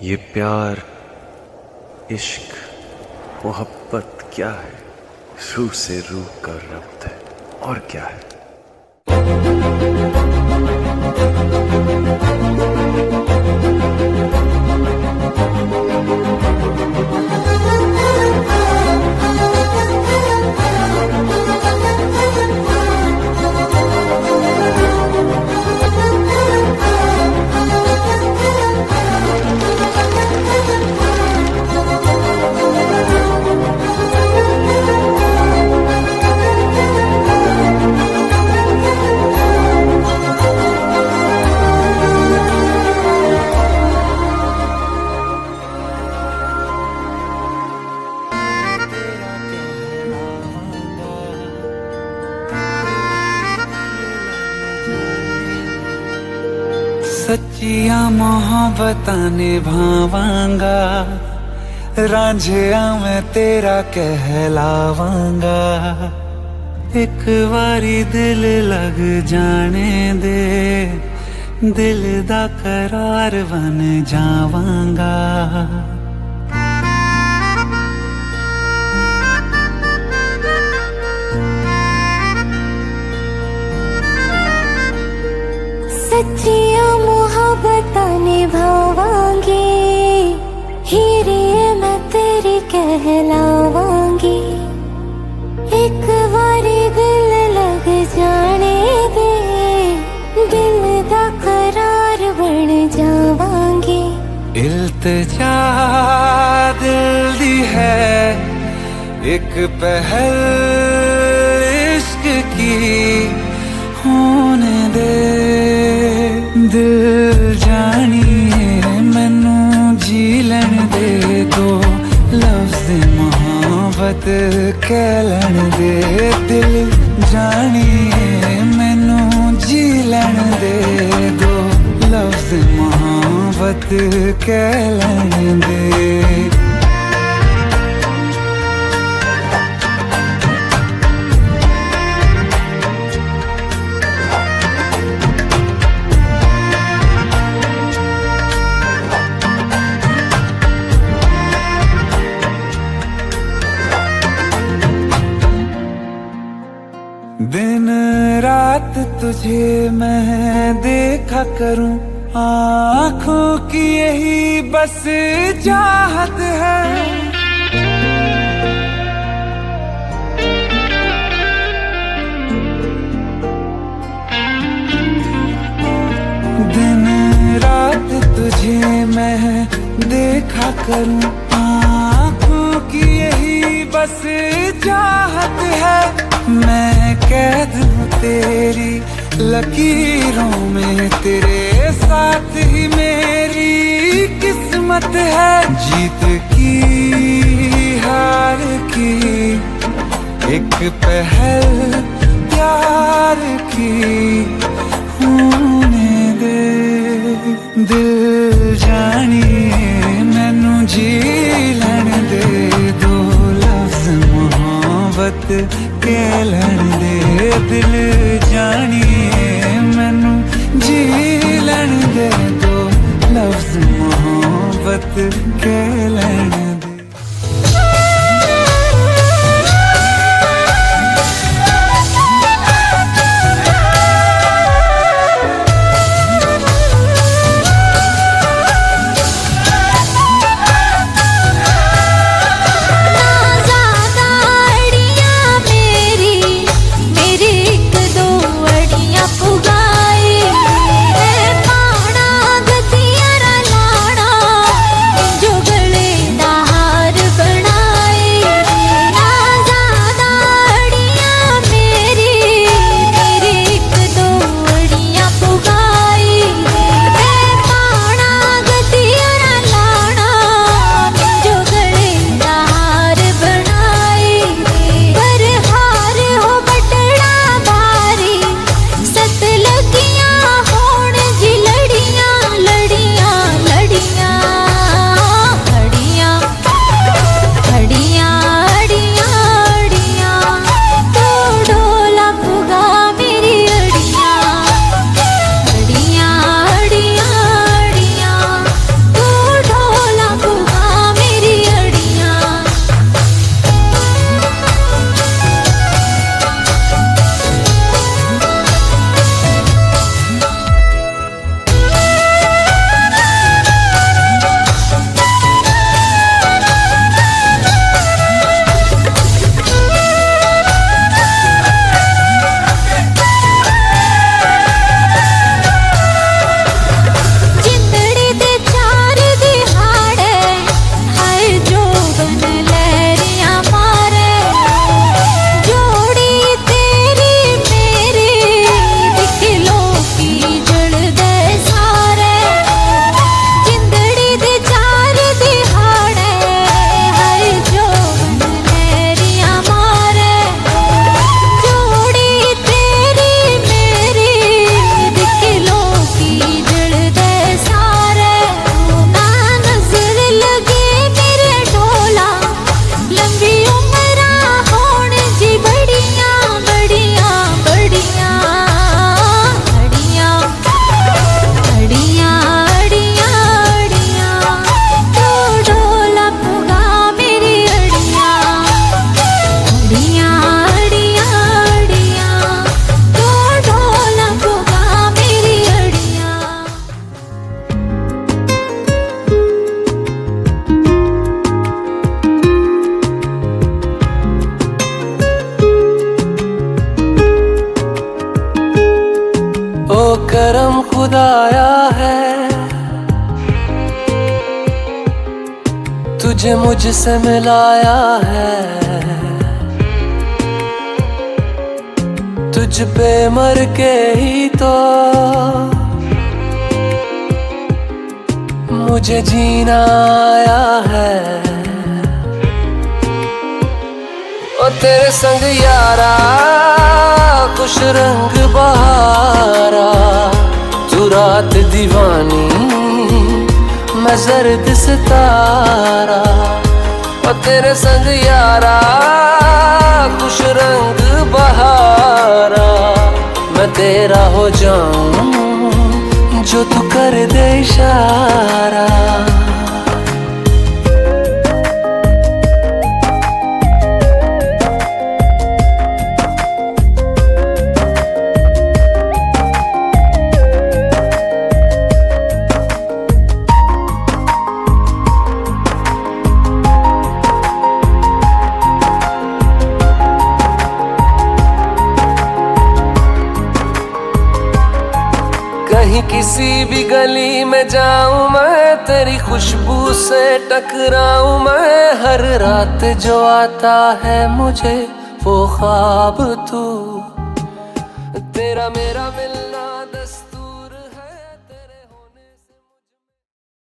ये प्यार, इश्क, मोहब्बत क्या है? रूह से रूह का रब्त है और क्या है। सच्चिया मोहब्बतां निभावांगा, रांझिया मैं तेरा कहलावांगा। एक बारी दिल लग जाने दे, दिल दा करार बन जावांगा। सच्चिया मोहब्बतां निभावांगी, हीरे मैं तेरी कहलावांगी। एक बारी दिल लग जाने दे, दिल दा करार बन जावांगी। इल्तिजा दिल दी है एक पहल इश्क की, होने दे दिल जानिए मैनू जी लैन दे। दो लफ्ज़ मोहब्बत कह लैन दे, दिल जानिए मैनू जी लैन दे। दो लफ्ज़ मोहब्बत कह लैन दे। दिन रात तुझे मैं देखा करूं, आँखों की यही बस चाहत है। दिन रात तुझे मैं देखा करूं, आँखों की यही बस चाहत है। मैं कैद हूँ तेरी लकीरों में, तेरे साथ ही मेरी किस्मत है। जीत की हार की एक पहल प्यार की, होने दे दिल जानिए मैनू जी लैन दे। दो लफ्ज़ मोहब्बत कह लैन दे, दिल जानिए मैनू जी लैन दे। दो लफ्ज़ मोहब्बत कह लैन दे। जो खुदाया है, तुझे मुझसे मिलाया है, तुझ पे मर के ही तो मुझे जीना आया है। ओ तेरे संग यारा खुश रंग बहारा, तू रात दीवानी मैं जर्द सितारा। ओ तेरे संग यारा खुश रंग बहारा, मैं तेरा हो जाऊं जो तू कर दे इशारा। कहीं किसी भी गली में जाऊं मैं, तेरी खुशबू से टकराऊं मैं। हर रात जो आता है मुझे वो ख्वाब तू, तेरा मेरा मिलना